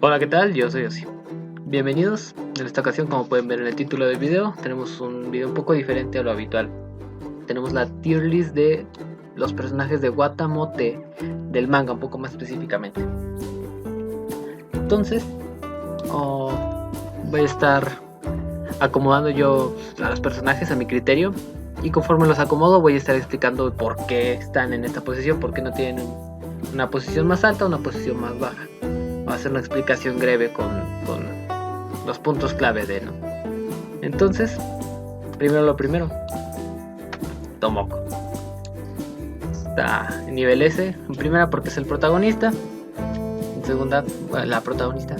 Hola, ¿qué tal? Yo soy Osi. Bienvenidos. En esta ocasión, como pueden ver en el título del video, tenemos un video un poco diferente a lo habitual. Tenemos la tier list de los personajes de Watamote del manga, un poco más específicamente. Entonces, voy a estar acomodando yo a los personajes a mi criterio, y conforme los acomodo voy a estar explicando por qué están en esta posición, por qué no tienen una posición más alta o una posición más baja. Voy a hacer una explicación breve con los puntos clave de, ¿no? Entonces, primero, Tomoko. Está en nivel S, en primera porque es el protagonista, en segunda, la protagonista,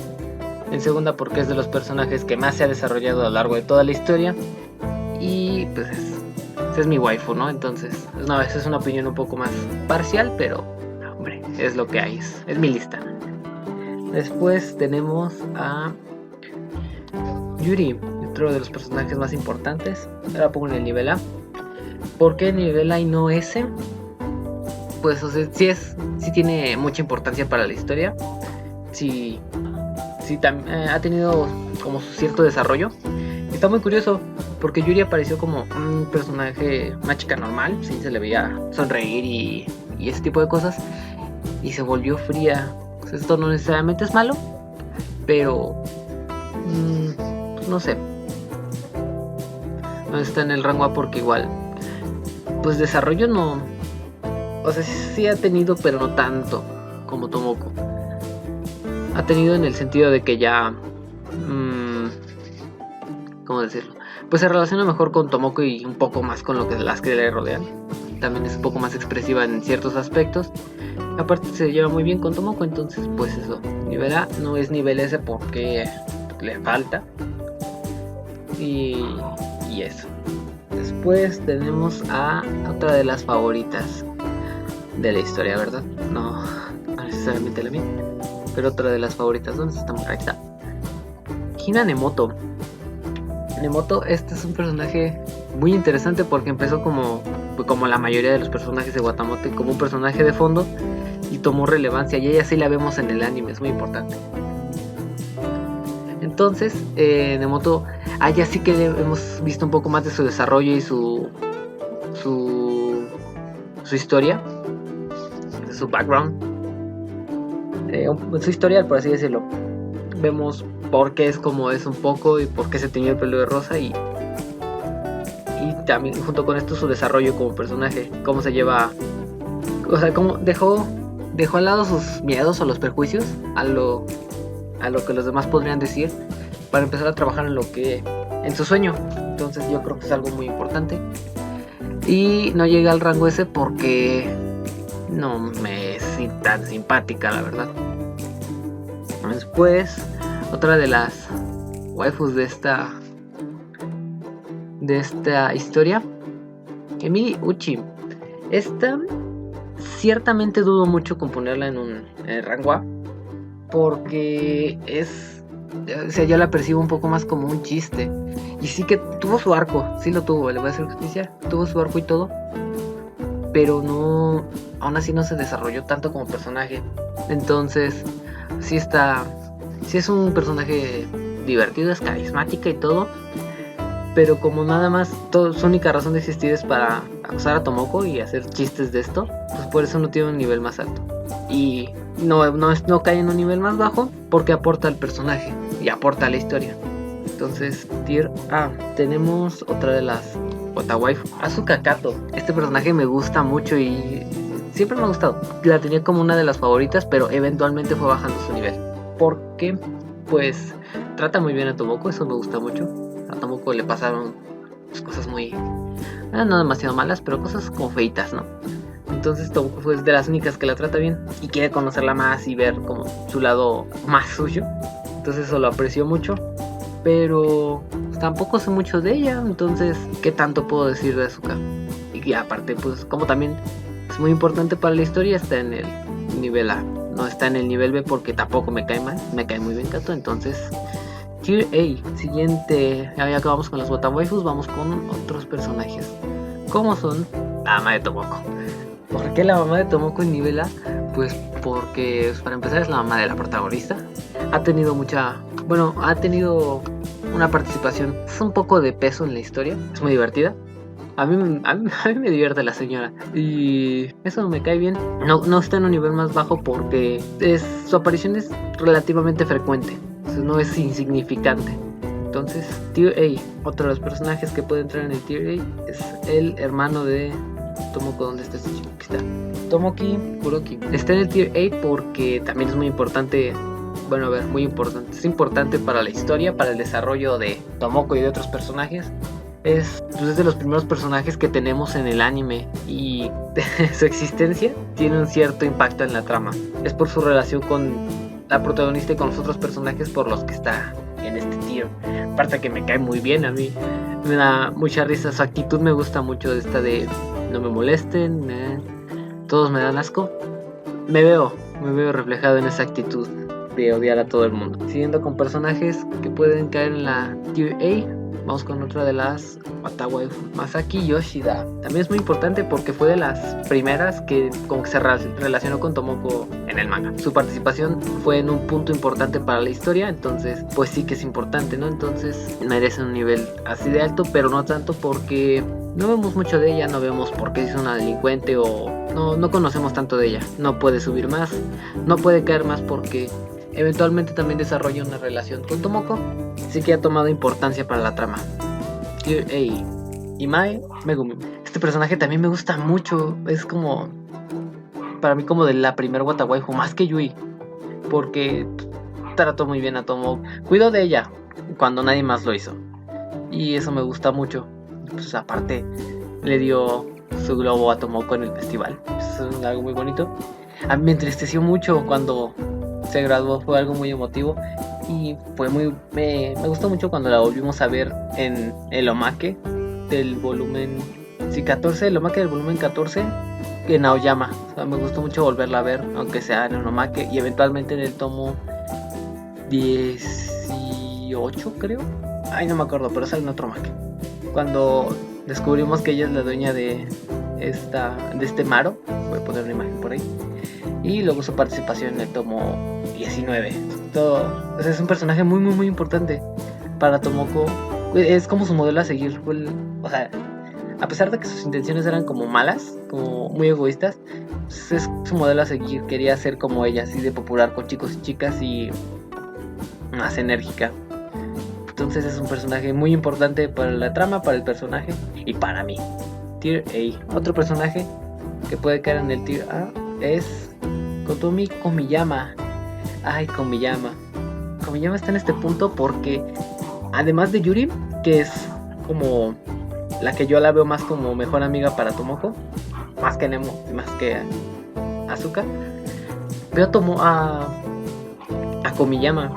en segunda porque es de los personajes que más se ha desarrollado a lo largo de toda la historia, y pues es mi waifu, ¿no? Entonces, es una opinión un poco más parcial, pero, hombre, es lo que hay, es mi lista. Después tenemos a Yuri, otro de los personajes más importantes. Ahora pongo en el nivel A. ¿Por qué nivel A y no S? Pues sí tiene mucha importancia para la historia. Sí ha tenido como cierto desarrollo. Está muy curioso porque Yuri apareció como un personaje, una chica normal, sí, se le veía sonreír y ese tipo de cosas, y se volvió fría. Pues esto no necesariamente es malo, pero no sé, no está en el rango A porque igual, pues desarrollo no, o sea, sí ha tenido, pero no tanto como Tomoko. Ha tenido en el sentido de que ya, ¿cómo decirlo? Pues se relaciona mejor con Tomoko y un poco más con las que le rodean. También es un poco más expresiva en ciertos aspectos. Aparte se lleva muy bien con Tomoko, entonces pues eso. Nivel A no es nivel S porque le falta. Y eso. Después tenemos a otra de las favoritas de la historia, ¿verdad? No necesariamente la mía, pero otra de las favoritas. ¿Dónde está? Ahí está. Hina Nemoto. Nemoto, este es un personaje muy interesante porque empezó como la mayoría de los personajes de Watamote, como un personaje de fondo, y tomó relevancia, y ella sí la vemos en el anime, es muy importante. Entonces, Nemoto, ya sí que hemos visto un poco más de su desarrollo y su historia, su background, su historial, por así decirlo. Vemos por qué es como es un poco y por qué se teñió el pelo de rosa, y también junto con esto su desarrollo como personaje, cómo se lleva, o sea, cómo dejó al lado sus miedos o los prejuicios a lo que los demás podrían decir para empezar a trabajar en su sueño. Entonces yo creo que es algo muy importante, y no llega al rango ese porque no me es tan simpática, la verdad. Después, otra de las waifus de esta historia, Emily Uchi. Esta ciertamente dudo mucho con ponerla en el rango A, porque yo la percibo un poco más como un chiste, y sí que tuvo su arco, sí lo tuvo, le voy a hacer justicia, tuvo su arco y todo, pero no, aún así no se desarrolló tanto como personaje. Entonces sí es un personaje divertido, es carismática y todo, pero como nada más su única razón de existir es para acusar a Tomoko y hacer chistes de esto, pues por eso no tiene un nivel más alto, y no cae en un nivel más bajo porque aporta al personaje y aporta a la historia. Entonces, tier A. Tenemos otra de las Otawaifu, Asuka Kato. Este personaje me gusta mucho y siempre me ha gustado. La tenía como una de las favoritas, pero eventualmente fue bajando su nivel, porque pues trata muy bien a Tomoko, eso me gusta mucho. A Tomoko le pasaron cosas muy, no demasiado malas, pero cosas como feitas, ¿no? Entonces Tomoko fue de las únicas que la trata bien y quiere conocerla más y ver como su lado más suyo. Entonces eso lo aprecio mucho, pero tampoco sé mucho de ella, entonces ¿qué tanto puedo decir de Asuka? Y aparte, pues como también es muy importante para la historia, está en el nivel A, no está en el nivel B porque tampoco me cae mal, me cae muy bien Kato. Entonces Tier A. Siguiente, ya acabamos con las Watawaifus, vamos con otros personajes, como son la mamá de Tomoko. ¿Por qué la mamá de Tomoko en nivel A? Pues porque pues, para empezar es la mamá de la protagonista. Ha tenido una participación, es un poco de peso en la historia, es muy divertida. A mí me divierte la señora y eso me cae bien. No está en un nivel más bajo porque su aparición es relativamente frecuente, no es insignificante. Entonces, Tier A, otro de los personajes que puede entrar en el Tier A es el hermano de Tomoko. ¿Dónde está este chico? Aquí está. Tomoki Kuroki. Está en el Tier A porque también es muy importante. Bueno, a ver, muy importante. Es importante para la historia, para el desarrollo de Tomoko y de otros personajes. Es de los primeros personajes que tenemos en el anime y su existencia tiene un cierto impacto en la trama. Es por su relación con la protagonista y con los otros personajes por los que está en este tier. Aparte que me cae muy bien, a mí me da mucha risa, su actitud me gusta mucho, esta de no me molesten, todos me dan asco. Me veo reflejado en esa actitud de odiar a todo el mundo. Siguiendo con personajes que pueden caer en la Tier A, vamos con otra de las Watawaifu, Masaki Yoshida. También es muy importante porque fue de las primeras que como que se relacionó con Tomoko en el manga. Su participación fue en un punto importante para la historia, entonces pues sí que es importante, ¿no? Entonces merece un nivel así de alto, pero no tanto porque no vemos mucho de ella, no vemos por qué es una delincuente o no conocemos tanto de ella. No puede subir más, no puede caer más porque eventualmente también desarrolla una relación con Tomoko, así que ha tomado importancia para la trama. Tier A, Imae Megumi. Este personaje también me gusta mucho, es como para mí como de la primer Watawaifu, más que Yui, porque trató muy bien a Tomoko, cuidó de ella cuando nadie más lo hizo, y eso me gusta mucho. Pues aparte le dio su globo a Tomoko en el festival, es algo muy bonito. A mí me entristeció mucho cuando se graduó, fue algo muy emotivo y fue me gustó mucho cuando la volvimos a ver en el omake del volumen 14, el omake del volumen 14 en Aoyama. O sea, me gustó mucho volverla a ver, aunque sea en el omake y eventualmente en el tomo 18 creo, no me acuerdo, pero sale en otro omake cuando descubrimos que ella es la dueña de este Maro. Voy a poner una imagen por ahí. Y luego su participación en el tomo 19. O sea, es un personaje muy, muy, muy importante para Tomoko. Es como su modelo a seguir. O sea, a pesar de que sus intenciones eran como malas, como muy egoístas, pues es su modelo a seguir. Quería ser como ella, así de popular con chicos y chicas y más enérgica. Entonces es un personaje muy importante para la trama, para el personaje y para mí. Tier A. Otro personaje que puede caer en el Tier A es Kotomi Komiyama. Komiyama está en este punto porque además de Yuri, que es como la que yo la veo más como mejor amiga para Tomoko, más que Nemo, más que Asuka, veo a Komiyama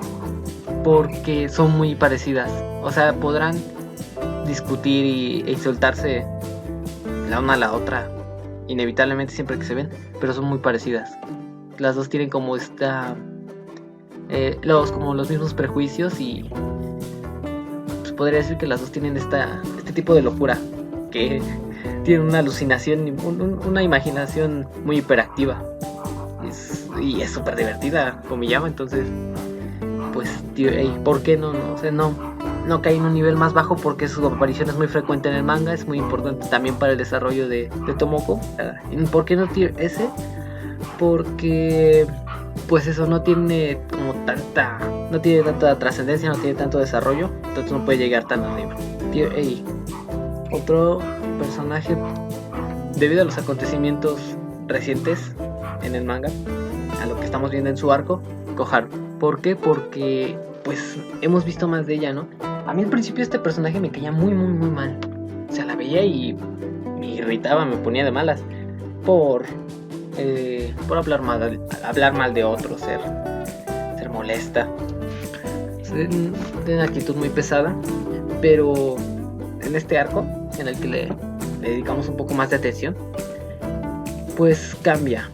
porque son muy parecidas. O sea, podrán discutir e insultarse la una a la otra inevitablemente siempre que se ven, pero son muy parecidas. Las dos tienen como los mismos prejuicios y pues podría decir que las dos tienen este tipo de locura, que tienen una alucinación, una imaginación muy hiperactiva y es súper divertida como llama. Entonces pues ¿por qué no cae en un nivel más bajo? Porque su aparición es muy frecuente en el manga, es muy importante también para el desarrollo de Tomoko. ¿Por qué no Tier S? Porque pues eso no tiene tanta trascendencia, no tiene tanto desarrollo, entonces no puede llegar tan arriba. Tier A. Otro personaje, debido a los acontecimientos recientes en el manga, a lo que estamos viendo en su arco, Koharu. ¿Por qué? Porque pues hemos visto más de ella, ¿no? A mí al principio este personaje me caía muy, muy, muy mal. O sea, la veía y me irritaba, me ponía de malas por hablar mal de otros, ser molesta, de una actitud muy pesada. Pero en este arco, en el que le dedicamos un poco más de atención, pues cambia,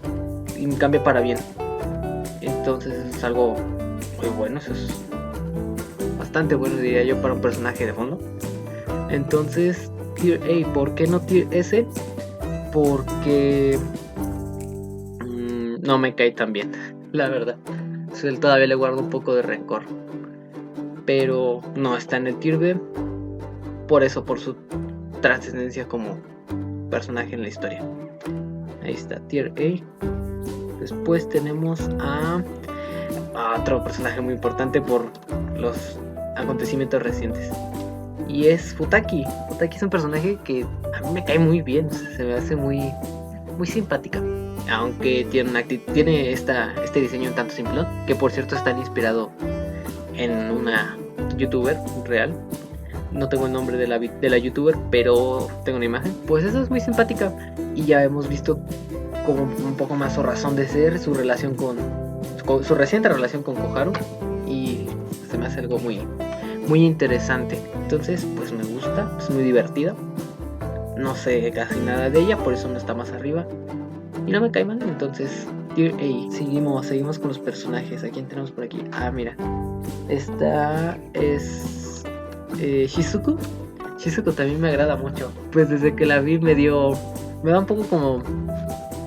y cambia para bien. Entonces eso es algo muy bueno, eso es bastante bueno, diría yo, para un personaje de fondo. Entonces Tier A. ¿Por qué no Tier S? Porque no me cae tan bien, la verdad. Él todavía le guardo un poco de rencor. Pero no está en el tier B. Por eso, por su trascendencia como personaje en la historia. Ahí está, tier A. Después tenemos a otro personaje muy importante por los acontecimientos recientes. Y es Futaki. Futaki es un personaje que a mí me cae muy bien. Se me hace muy simpática. Aunque tiene este diseño un tanto simplón. Que por cierto está inspirado en una youtuber real. No tengo el nombre de la youtuber, pero tengo una imagen. Pues eso es muy simpática. Y ya hemos visto como un poco más su razón de ser, su relación con su reciente relación con Koharu. Y se me hace algo muy interesante. Entonces pues me gusta, es muy divertida. No sé casi nada de ella, por eso no está más arriba. Y no me cae mal, entonces tier A. Seguimos con los personajes. ¿A quién tenemos por aquí? Mira. Esta es Shizuku. Shizuku también me agrada mucho. Pues desde que la vi me da un poco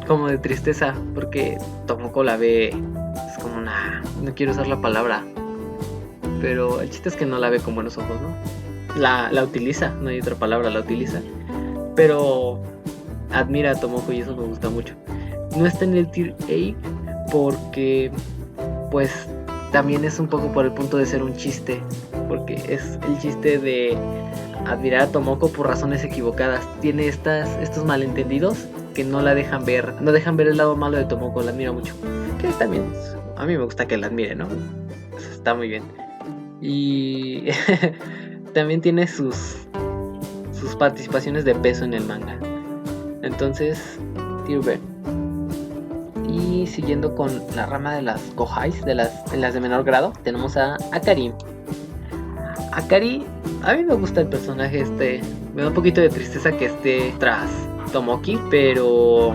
como de tristeza, porque Tomoko la ve, es como no quiero usar la palabra, pero el chiste es que no la ve con buenos ojos, ¿no? La utiliza, no hay otra palabra, la utiliza, pero admira a Tomoko y eso me gusta mucho. No está en el tier A porque pues también es un poco por el punto de ser un chiste, porque es el chiste de admirar a Tomoko por razones equivocadas. Tiene estos malentendidos que no dejan ver el lado malo de Tomoko. La admiro mucho, que también a mí me gusta que la admire, ¿no? Está muy bien. Y también tiene sus participaciones de peso en el manga. Entonces, tier B. Y siguiendo con la rama de las Kohais, de las de menor grado, tenemos a Akari. Akari, a mí me gusta el personaje me da un poquito de tristeza que esté tras Tomoki, pero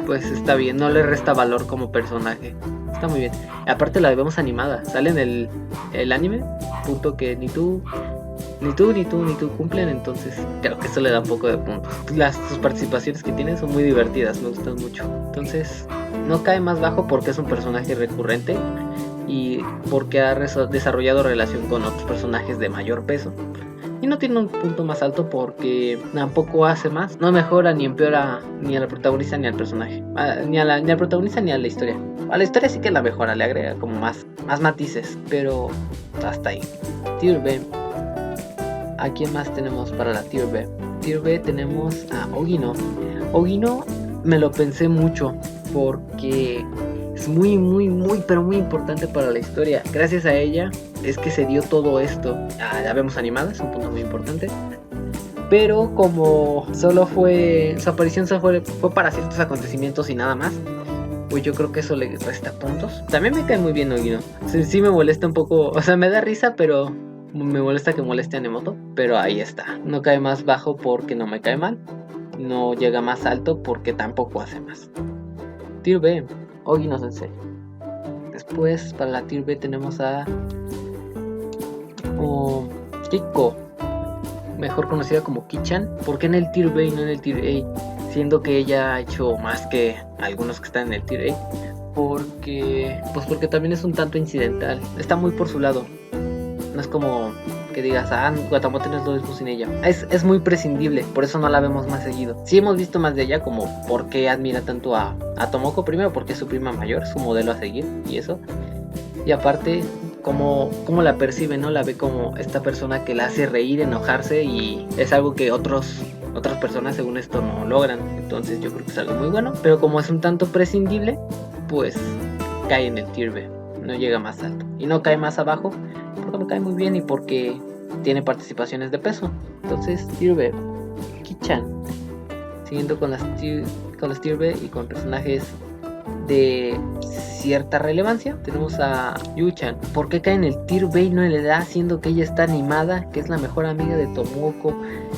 pues está bien, no le resta valor como personaje, está muy bien. Aparte la vemos animada, sale en el anime, punto que ni tú cumplen, entonces creo que eso le da un poco de puntos. Sus participaciones que tiene son muy divertidas, me gustan mucho. Entonces no cae más bajo porque es un personaje recurrente y porque ha desarrollado relación con otros personajes de mayor peso. Y no tiene un punto más alto porque tampoco hace más, no mejora ni empeora ni a la protagonista ni al personaje, ni al protagonista ni a la historia. A la historia sí que la mejora, le agrega como más matices, pero hasta ahí. Tier B. ¿A quién más tenemos para la Tier B? Tier B tenemos a Ogino. Ogino me lo pensé mucho porque es muy pero muy importante para la historia. Gracias a ella es que se dio todo esto. Ya vemos animada, es un punto muy importante. Pero como solo fue su aparición fue para ciertos acontecimientos y nada más, pues yo creo que eso le resta puntos. También me cae muy bien Ogino. Sí me molesta un poco, o sea, me da risa, pero me molesta que moleste a Nemoto. Pero ahí está. No cae más bajo porque no me cae mal. No llega más alto porque tampoco hace más. Tier B, Ogino Sensei. Después para la Tier B tenemos a Kiko, mejor conocida como Kichan. ¿Por qué en el Tier B y no en el Tier A? Siendo que ella ha hecho más que algunos que están en el Tier A. Porque también es un tanto incidental. Está muy por su lado. No es como que digas, Watamote no es lo mismo sin ella. Es muy prescindible, por eso no la vemos más seguido. Sí hemos visto más de ella, como por qué admira tanto a Tomoko. Primero porque es su prima mayor, su modelo a seguir y eso. Y aparte, cómo la percibe, ¿no? La ve como esta persona que la hace reír, enojarse, y es algo que otras personas según esto no logran. Entonces yo creo que es algo muy bueno. Pero como es un tanto prescindible, pues cae en el Tier B. No llega más alto. Y no cae más abajo porque me cae muy bien y porque tiene participaciones de peso. Entonces, Tier B, Kichan. Siguiendo con las Tier B y con personajes de cierta relevancia, tenemos a Yu-chan. ¿Por qué cae en el Tier B y no en el A, siendo que ella está animada, que es la mejor amiga de Tomoko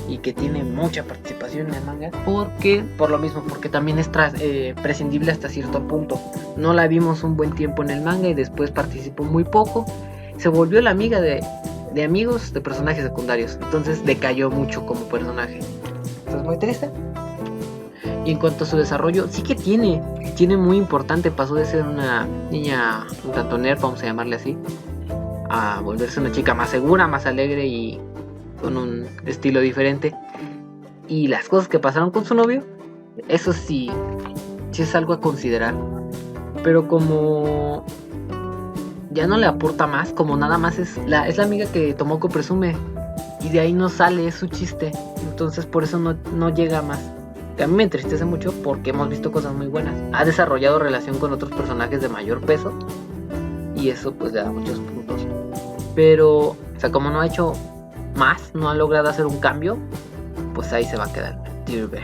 y que tiene mucha participación en el manga? Por lo mismo, porque también es prescindible hasta cierto punto. No la vimos un buen tiempo en el manga y después participó muy poco. Se volvió la amiga de amigos de personajes secundarios, entonces decayó mucho como personaje. Entonces muy triste. Y en cuanto a su desarrollo, sí que tiene muy importante. Pasó de ser una niña un tanto nerd, vamos a llamarle así, a volverse una chica más segura, más alegre y con un estilo diferente. Y las cosas que pasaron con su novio, eso sí es algo a considerar. Pero como ya no le aporta más, como nada más es la amiga que Tomoko presume, y de ahí no sale, es su chiste. Entonces por eso no llega más. Que a mí me entristece mucho porque hemos visto cosas muy buenas. Ha desarrollado relación con otros personajes de mayor peso y eso pues le da muchos puntos. Pero, o sea, como no ha hecho más, no ha logrado hacer un cambio, pues ahí se va a quedar. Tier B.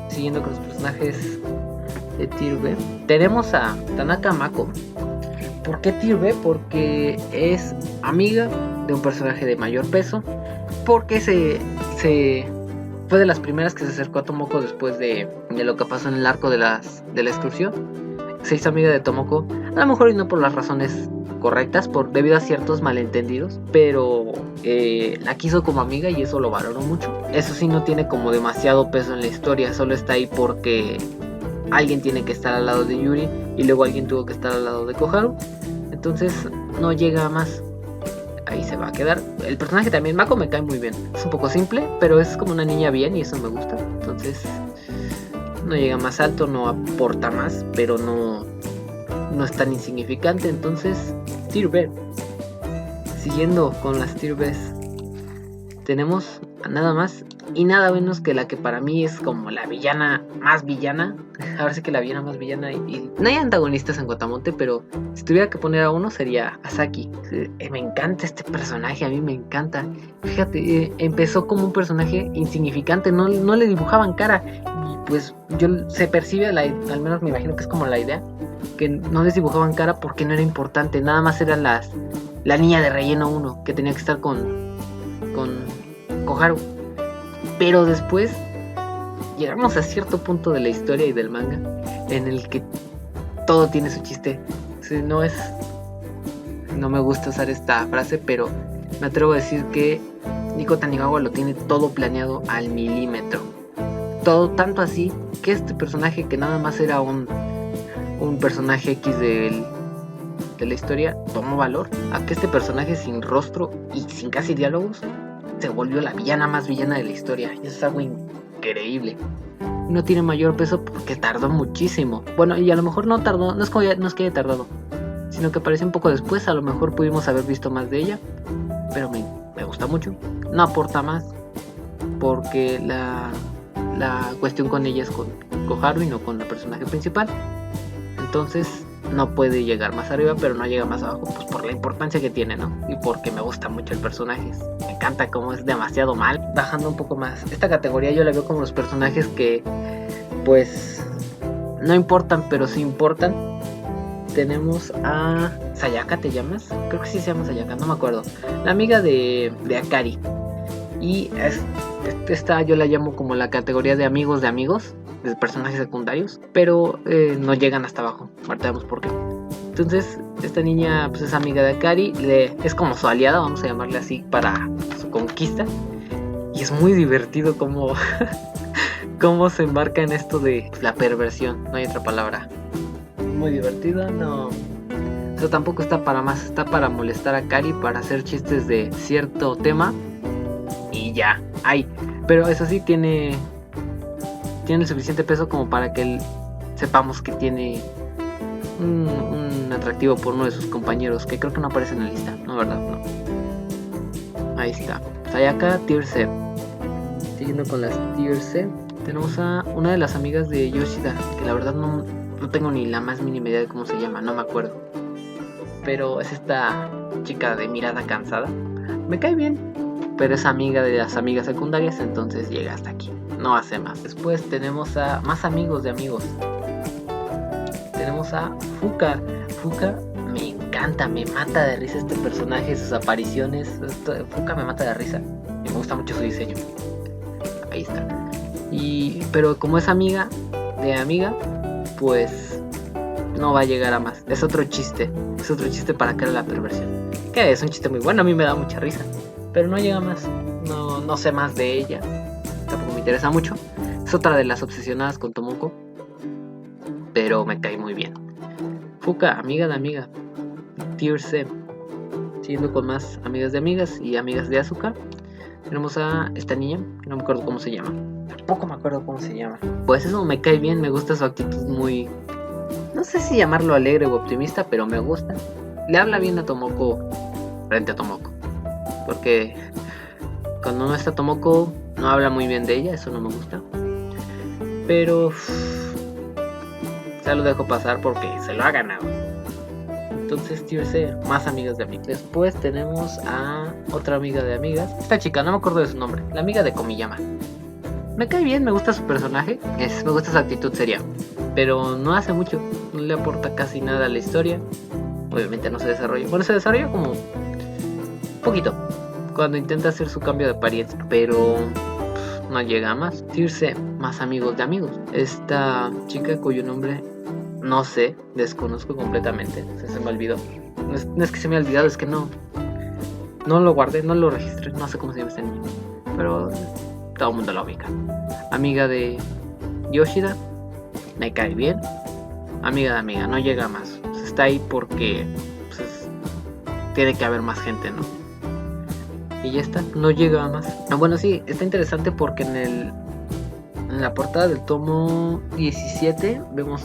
Siguiendo con los personajes de Tier B, tenemos a Tanaka Mako. ¿Por qué Tier B? Porque es amiga de un personaje de mayor peso. Porque fue de las primeras que se acercó a Tomoko después de lo que pasó en el arco de la excursión. Se hizo amiga de Tomoko, a lo mejor y no por las razones correctas, debido a ciertos malentendidos, pero la quiso como amiga y eso lo valoró mucho. Eso sí, no tiene como demasiado peso en la historia, solo está ahí porque alguien tiene que estar al lado de Yuri y luego alguien tuvo que estar al lado de Koharu, entonces no llega a más. Ahí se va a quedar. El personaje también, Mako, me cae muy bien. Es un poco simple, pero es como una niña bien y eso me gusta. Entonces no llega más alto, no aporta más, pero no es tan insignificante. Entonces, Tier B. Siguiendo con las Tier Bs, tenemos a nada más y nada menos que la que para mí es como la villana más villana. Ahora sí que la villana más villana. Y no hay antagonistas en Gotamonte, pero si tuviera que poner a uno sería Asaki. Me encanta este personaje, a mí me encanta. Fíjate, empezó como un personaje insignificante, no le dibujaban cara. Y pues se percibe, al menos me imagino que es como la idea, que no les dibujaban cara porque no era importante. Nada más era la niña de relleno 1 que tenía que estar con Koharu. Pero después llegamos a cierto punto de la historia y del manga en el que todo tiene su chiste. No me gusta usar esta frase, pero me atrevo a decir que Nico Tanigawa lo tiene todo planeado al milímetro. Todo tanto así que este personaje, que nada más era un personaje X de la historia, tomó valor a que este personaje sin rostro y sin casi diálogos se volvió la villana más villana de la historia. Y eso es algo increíble. No tiene mayor peso porque tardó muchísimo. Bueno, y a lo mejor no tardó, no es que haya tardado, sino que apareció un poco después. A lo mejor pudimos haber visto más de ella, pero me gusta mucho. No aporta más porque la cuestión con ella es con Koharu y no con el personaje principal. Entonces no puede llegar más arriba, pero no llega más abajo, pues por la importancia que tiene, ¿no? Y porque me gusta mucho el personaje. Me encanta cómo es demasiado mal. Bajando un poco más, esta categoría yo la veo como los personajes que pues no importan, pero sí importan. Tenemos a Sayaka, ¿te llamas? Creo que sí se llama Sayaka, no me acuerdo. La amiga de Akari. Y esta yo la llamo como la categoría de amigos, de personajes secundarios, pero no llegan hasta abajo. Ahorita vemos por qué. Entonces, esta niña pues es amiga de Akari, es como su aliada, vamos a llamarle así, para su conquista. Y es muy divertido cómo se embarca en esto de la perversión, no hay otra palabra. Muy divertido, no. Eso tampoco está para más, está para molestar a Akari, para hacer chistes de cierto tema. Y ya, pero eso sí tiene el suficiente peso como para que sepamos que tiene un atractivo por uno de sus compañeros, que creo que no aparece en la lista, ¿no? ¿Verdad? No. Ahí está. Sayaka, Tier C. Siguiendo con las Tier C, tenemos a una de las amigas de Yoshida, que la verdad no tengo ni la más mínima idea de cómo se llama, no me acuerdo. Pero es esta chica de mirada cansada. Me cae bien, pero es amiga de las amigas secundarias, entonces llega hasta aquí, no hace más. Después tenemos a más amigos de amigos. Tenemos a Fuka. Fuka me encanta, me mata de risa este personaje, sus apariciones. Fuka me mata de risa y me gusta mucho su diseño. Ahí está. Pero como es amiga de amiga, pues no va a llegar a más. Es otro chiste para crear la perversión. Que es un chiste muy bueno, a mí me da mucha risa, pero no llega más. No sé más de ella, tampoco me interesa mucho. Es otra de las obsesionadas con Tomoko, pero me cae muy bien. Fuka, amiga de amiga. Tier C. Siguiendo con más amigas de amigas y amigas de Asuka, tenemos a esta niña, que no me acuerdo cómo se llama. Tampoco me acuerdo cómo se llama. Pues eso me cae bien, me gusta su actitud muy... No sé si llamarlo alegre o optimista, pero me gusta. Le habla bien a Tomoko frente a Tomoko. Porque cuando no está Tomoko, no habla muy bien de ella, eso no me gusta. Pero... ya lo dejo pasar porque se lo ha ganado. Entonces, Tier C, más amigas de amigas. Después tenemos a otra amiga de amigas. Esta chica, no me acuerdo de su nombre. La amiga de Komiyama. Me cae bien, me gusta su personaje. Me gusta su actitud seria. Pero no hace mucho. No le aporta casi nada a la historia. Obviamente no se desarrolla. Bueno, se desarrolla como... un poquito. Cuando intenta hacer su cambio de apariencia. Pero... no llega a más. Tier C, más amigos de amigos. Esta chica cuyo nombre... no sé, desconozco completamente. Se me olvidó. No es que se me ha olvidado, es que no lo guardé, no lo registré. No sé cómo se llama este niño. Pero todo el mundo la ubica. Amiga de Yoshida, me cae bien. Amiga de amiga, no llega más. Está ahí porque pues, tiene que haber más gente, ¿no? Y ya está, no llega a más. Bueno, sí, está interesante porque en la portada del tomo 17 vemos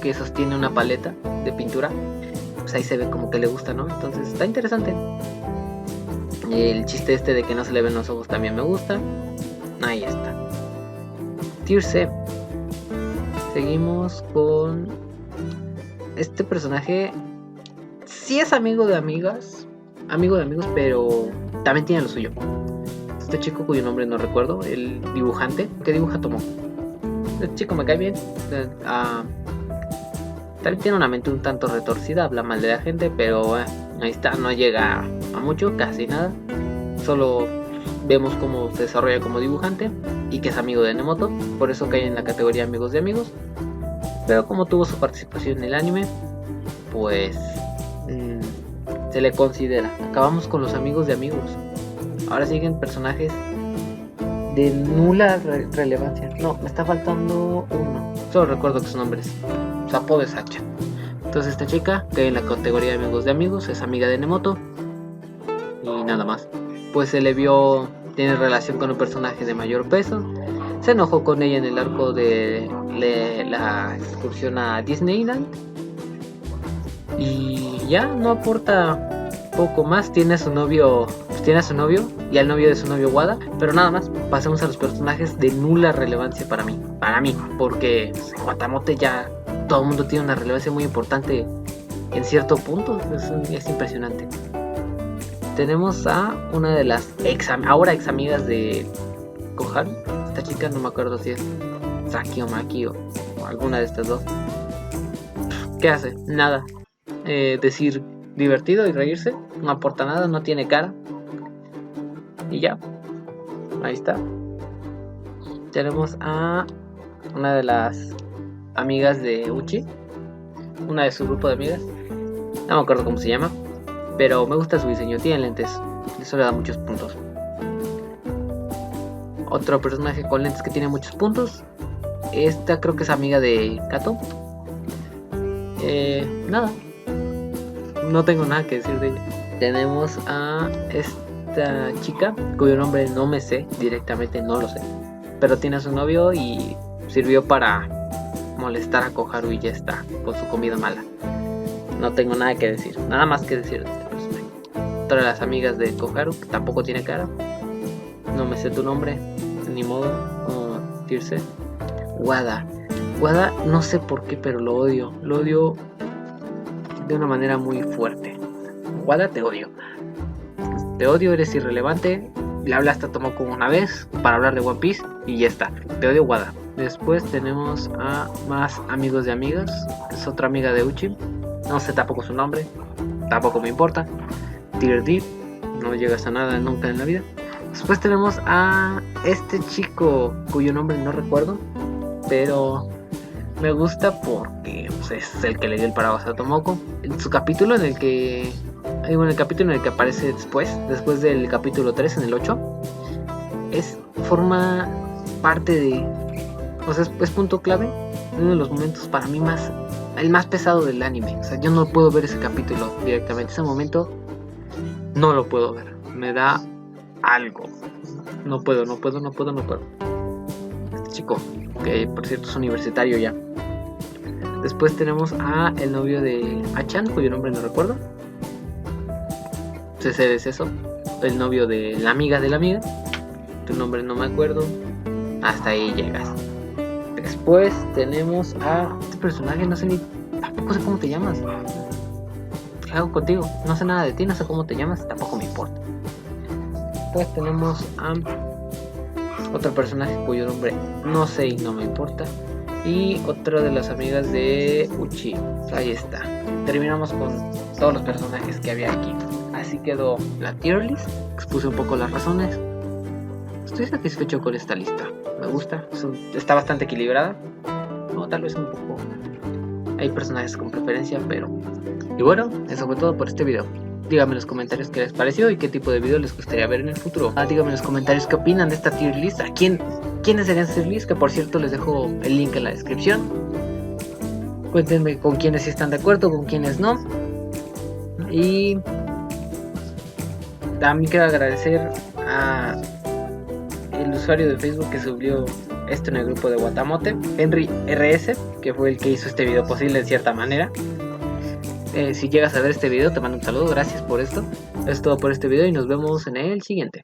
que sostiene una paleta de pintura. Pues ahí se ve como que le gusta, ¿no? Entonces está interesante. El chiste este de que no se le ven los ojos también me gusta. Ahí está. Tier C. Seguimos con este personaje. Sí es amigo de amigos, pero también tiene lo suyo. Este chico cuyo nombre no recuerdo, el dibujante que dibuja Tomoko. Este chico me cae bien. También tiene una mente un tanto retorcida, habla mal de la gente, pero ahí está, no llega a mucho, casi nada. Solo vemos cómo se desarrolla como dibujante y que es amigo de Nemoto, por eso cae en la categoría amigos de amigos. Pero como tuvo su participación en el anime, pues se le considera. Acabamos con los amigos de amigos. Ahora siguen personajes de nula relevancia. No, me está faltando uno. Solo recuerdo que su nombre es Sapo de Sacha. Entonces esta chica cae en la categoría de amigos de amigos, es amiga de Nemoto y nada más. Pues se le vio, tiene relación con un personaje de mayor peso. Se enojó con ella en el arco de la excursión a Disneyland. Y ya no aporta poco más. Tiene a su novio y al novio de su novio Wada. Pero nada más, pasemos a los personajes de nula relevancia para mí. Porque en Watamote ya todo el mundo tiene una relevancia muy importante en cierto punto. Es impresionante. Tenemos a una de las ahora ex amigas de Koharu. Esta chica no me acuerdo si es Saki o Maki o alguna de estas dos. ¿Qué hace? Nada. Decir divertido y reírse. No aporta nada, no tiene cara. Y ya. Ahí está. Tenemos a una de las amigas de Uchi. Una de su grupo de amigas. No me acuerdo cómo se llama. Pero me gusta su diseño, tiene lentes. Eso le da muchos puntos. Otro personaje con lentes que tiene muchos puntos. Esta creo que es amiga de Kato. Nada. No tengo nada que decir de ella. Tenemos a esta chica cuyo nombre no me sé directamente, no lo sé. Pero tiene a su novio y sirvió para molestar a Koharu y ya está, con su comida mala. No tengo nada que decir, nada más que decir de este personaje. Otra de las amigas de Koharu, que tampoco tiene cara. No me sé tu nombre, ni modo. Tier C. Wada, no sé por qué, pero lo odio. Lo odio de una manera muy fuerte. Wada, te odio. Te odio, eres irrelevante. Le hablaste a Tomoko una vez para hablar de One Piece y ya está. Te odio, Wada. Después tenemos a más amigos de amigas. Es otra amiga de Uchi. No sé tampoco su nombre. Tampoco me importa. Tier D. No llegas a nada nunca en la vida. Después tenemos a este chico cuyo nombre no recuerdo. Pero me gusta porque pues, es el que le dio el paraguas a Tomoko. En su capítulo en el que... Bueno, el capítulo en el que aparece después del capítulo 3, en el 8, forma parte de... O sea, es punto clave. Uno de los momentos para mí el más pesado del anime. O sea, yo no puedo ver ese capítulo directamente. Ese momento no lo puedo ver. Me da algo. No puedo. Este chico, que por cierto es universitario ya. Después tenemos a el novio de Achan, cuyo nombre no recuerdo. Ese es eso. El novio de la amiga, tu nombre no me acuerdo. Hasta ahí llegas. Después tenemos a este personaje, no sé ni... Tampoco sé cómo te llamas. ¿Qué hago contigo? No sé nada de ti, no sé cómo te llamas, tampoco me importa. Después tenemos a otro personaje cuyo nombre no sé y no me importa. Y otra de las amigas de Uchi. Ahí está. Terminamos con todos los personajes que había aquí. Así quedó la tier list. Expuse un poco las razones. Estoy satisfecho con esta lista. Me gusta. Está bastante equilibrada. No, tal vez un poco. Hay personajes con preferencia, pero... Y bueno, eso fue todo por este video. Díganme en los comentarios qué les pareció y qué tipo de video les gustaría ver en el futuro. Díganme en los comentarios qué opinan de esta tier list. ¿Quiénes serían esta tier list? Que por cierto les dejo el link en la descripción. Cuéntenme con quiénes sí están de acuerdo, con quiénes no. Y también quiero agradecer a el usuario de Facebook que subió esto en el grupo de Watamote, Henry RS, que fue el que hizo este video posible en cierta manera. Si llegas a ver este video te mando un saludo, gracias por esto. Es todo por este video y nos vemos en el siguiente.